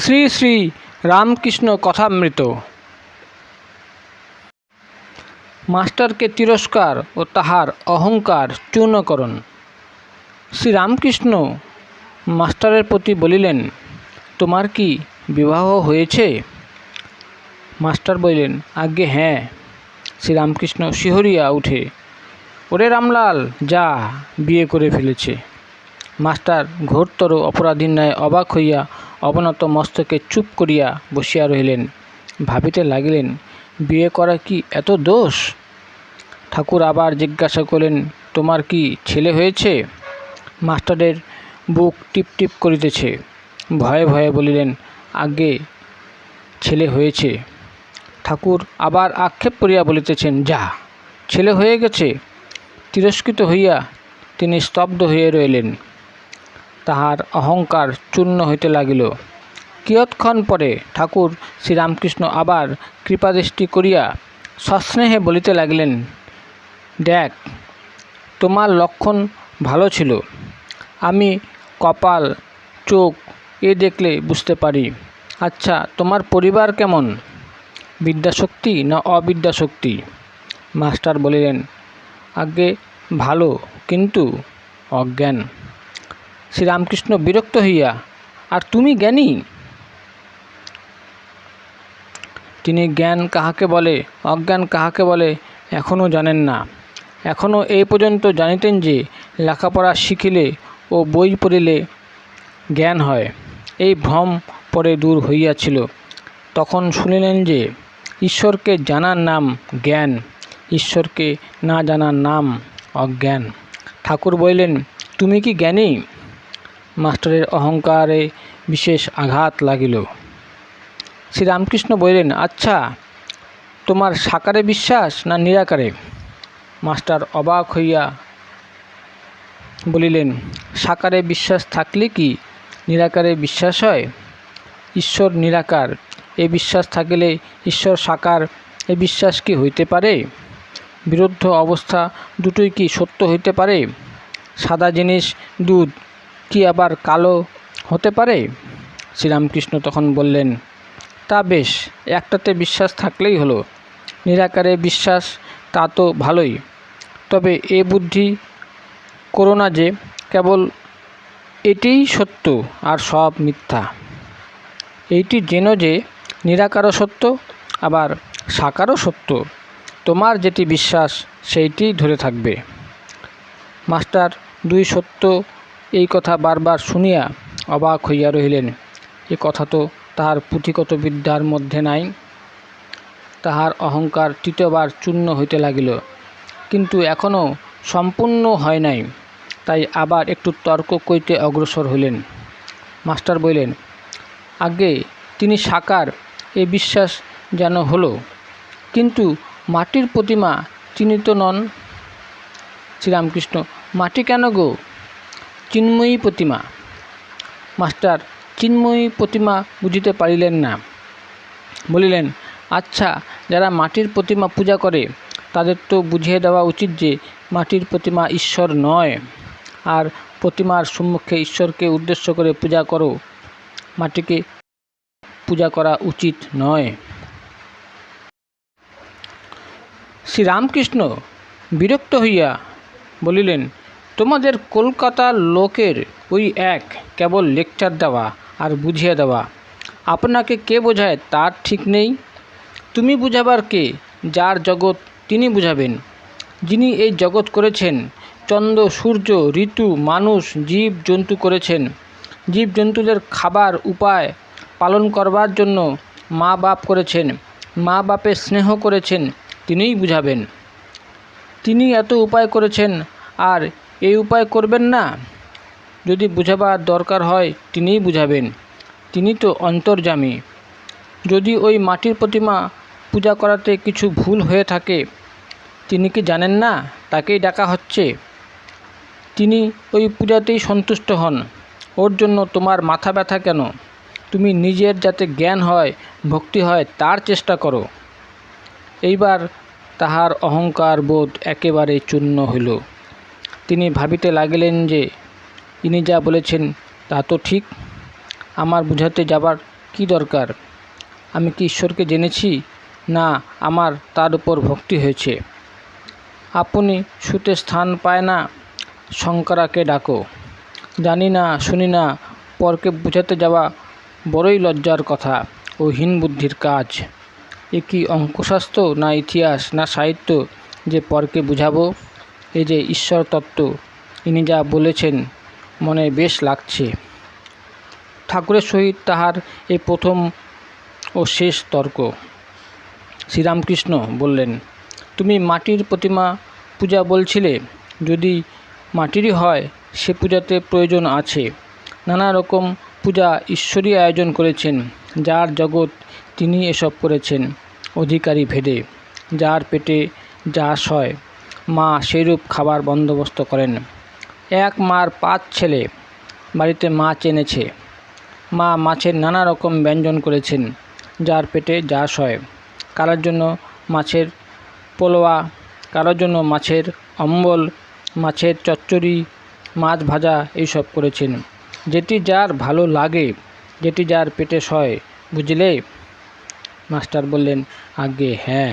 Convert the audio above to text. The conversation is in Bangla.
শ্রী শ্রী রামকৃষ্ণ কথামৃত। মাস্টারকে তিরস্কার ও তাহার অহংকার চূর্ণকরণ। শ্রীরামকৃষ্ণ মাস্টারের প্রতি বলিলেন, তোমার কি বিবাহ হয়েছে? মাস্টার বললেন, আজ্ঞে হ্যাঁ। শ্রীরামকৃষ্ণ শিহরিয়া উঠে, ওরে রামলাল, যা, বিয়ে করে ফেলেছে। মাস্টার ঘোরতর অপরাধীর ন্যায় অবাক হইয়া অবনত মস্তকে চুপ করিয়া বসিয়া রহিলেন। ভাবিতে লাগিলেন, বিয়ে করা কি এত দোষ? ঠাকুর আবার জিজ্ঞাসা করলেন, তোমার কি ছেলে হয়েছে? মাস্টারের বুক টিপ টিপ করিতেছে। ভয়ে ভয়ে বলিলেন, আজ্ঞে ছেলে হয়েছে। ঠাকুর আবার আক্ষেপ করিয়া বলিতেছেন, যা, ছেলে হয়ে গেছে। তিরস্কৃত হইয়া তিনি স্তব্ধ হয়ে রইলেন। তাহার অহংকার চূর্ণ হইতে লাগিল। কিয়ৎক্ষণ পরে ঠাকুর শ্রীরামকৃষ্ণ আবার কৃপাদৃষ্টি করিয়া সস্নেহে বলিতে লাগিলেন, দেখ, তোমার লক্ষণ ভালো ছিল। আমি কপাল, চোখ এ দেখলে বুঝতে পারি। আচ্ছা, তোমার পরিবার কেমন? বিদ্যাশক্তি না অবিদ্যাশক্তি? মাস্টার বলিলেন, আজ্ঞে ভালো, কিন্তু অজ্ঞান। শ্রীরামকৃষ্ণ বিরক্ত হইয়া, আর তুমি জ্ঞানী? তিনি জ্ঞান কাহাকে বলে, অজ্ঞান কাহাকে বলে এখনও জানেন না। এখনও এই পর্যন্ত জানিতেন যে লেখাপড়া শিখিলে ও বই পড়িলে জ্ঞান হয়। এই ভ্রম পরে দূর হইয়াছিল। তখন শুনিলেন যে ঈশ্বরকে জানার নাম জ্ঞান, ঈশ্বরকে না জানার নাম অজ্ঞান। ঠাকুর বললেন, তুমি কি জ্ঞানী? মাস্টারের অহংকারে বিশেষ আঘাত লাগিল। শ্রীরামকৃষ্ণ বললেন, আচ্ছা, তোমার সাকারে বিশ্বাস না নিরাকারে? মাস্টার অবাক হইয়া বলিলেন, সাকারে বিশ্বাস থাকলে কি নিরাকারে বিশ্বাস হয়? ঈশ্বর নিরাকার এ বিশ্বাস থাকিলে ঈশ্বর সাকার এ বিশ্বাস কি হইতে পারে? বিরুদ্ধ অবস্থা দুটোই কি সত্য হইতে পারে? সাদা জিনিস দুধ কি আবার কালো হতে পারে? শ্রীরামকৃষ্ণ তখন বললেন, তা বেশ, একটাতে বিশ্বাস থাকলেই হলো। নিরাকারে বিশ্বাস, তা তো ভালোই। তবে এ বুদ্ধি করো না যে কেবল এটিই সত্য আর সব মিথ্যা। এইটি জেনো যে নিরাকারও সত্য, আবার সাকারও সত্য। তোমার যেটি বিশ্বাস সেইটিই ধরে থাকবে। মাস্টার দুই সত্য এই কথা বারবার শুনিয়া অবাক হইয়া রহিলেন। এ কথা তো তাহার পুঁথিগত বিদ্যার মধ্যে নাই। তাহার অহংকার তৃতীয়বার চূর্ণ হইতে লাগিল, কিন্তু এখনও সম্পূর্ণ হয় নাই। তাই আবার একটু তর্ক করিতে অগ্রসর হইলেন। মাস্টার বললেন, আগে তিনি সাকার এ বিশ্বাস যেন হলো, কিন্তু মাটির প্রতিমা তিনি তো নন। শ্রীরামকৃষ্ণ, মাটি কেন গো? চিন্ময়ী প্রতিমা। মাস্টার চিন্ময়ী প্রতিমা বুঝিতে পারিলেন না। বলিলেন, আচ্ছা, যারা মাটির প্রতিমা পূজা করে তাদের তো বুঝিয়ে দেওয়া উচিত যে মাটির প্রতিমা ঈশ্বর নয়, আর প্রতিমার সম্মুখে ঈশ্বরকে উদ্দেশ্য করে পূজা করো, মাটিকে পূজা করা উচিত নয়। শ্রীরামকৃষ্ণ বিরক্ত হইয়া বলিলেন, তোমাদের কলকাতার লোকের ওই এক কেবল লেকচার দেওয়া আর বুঝিয়ে দেওয়া। আপনাকে কে বোঝায় তার ঠিক নেই। তুমি বুঝাবার কে? যার জগৎ তিনি বুঝাবেন। যিনি এই জগৎ করেছেন, চন্দ্র সূর্য ঋতু মানুষ জীব জন্তু করেছেন। জীব জন্তুদের খাবার উপায় পালন করবার জন্য মা বাপ করেছেন, মা বাপের স্নেহ করেছেন, তিনিই বুঝাবেন। তিনি এত উপায় করেছেন আর এই উপায় করবেন না? যদি বুঝাবার দরকার হয় তিনিই বুঝাবেন। তিনি তো অন্তর্যামী। যদি ওই মাটির প্রতিমা পূজা করাতে কিছু ভুল হয়ে থাকে, তিনি কি জানেন না তাকেই ডাকা হচ্ছে? তিনি ওই পূজাতেই সন্তুষ্ট হন। ওর জন্য তোমার মাথা ব্যথা কেন? তুমি নিজের যাতে জ্ঞান হয়, ভক্তি হয়, তার চেষ্টা করো। এইবার তাহার অহংকার বোধ একেবারে চূর্ণ হইল। তিনি ভাবিতে লাগিলেন যে ইনি যা বলেছেন তা তো ঠিক। আমার বুঝাতে যাবার কি দরকার? আমি কি ঈশ্বরকে জেনেছি, না আমার তার উপর ভক্তি হয়েছে? আপনি শুতে স্থান পায় না, শঙ্করাকে ডাকো। জানি না, শুনি না, পরকে বুঝাতে যাওয়া বড়ই লজ্জার কথা ও হীন বুদ্ধির কাজ। এ কি অঙ্কশাস্ত্র, না ইতিহাস, না সাহিত্য যে পরকে বুঝাবো? এই যে ঈশ্বর তত্ত্ব, ইনি যা বলেছেন মনে বেশ লাগছে। ঠাকুরের সহিত তাহার এই প্রথম ও শেষ তর্ক। শ্রীরামকৃষ্ণ বললেন, তুমি মাটির প্রতিমা পূজা বলছিলে, যদি মাটিরই হয় সে পূজাতে প্রয়োজন আছে। নানা রকম পূজা ঈশ্বরই আয়োজন করেছেন, যার জগৎ তিনি এসব করেছেন অধিকারী ভেদে। যার পেটে যা সয় মা সেইরূপ খাবার বন্দোবস্ত করেন। এক মার 5 ছেলে, বাড়িতে মাছ এনেছে, মা মাছের নানা রকম ব্যঞ্জন করেছেন, যার পেটে যা সয়। কারোর জন্য মাছের পোলোয়া, কারোর জন্য মাছের অম্বল, মাছের চচ্চড়ি, মাছ ভাজা এইসব করেছেন, যেটি যার ভালো লাগে, যেটি যার পেটে সয়, বুঝলে? মাস্টার বললেন, আজ্ঞে হ্যাঁ।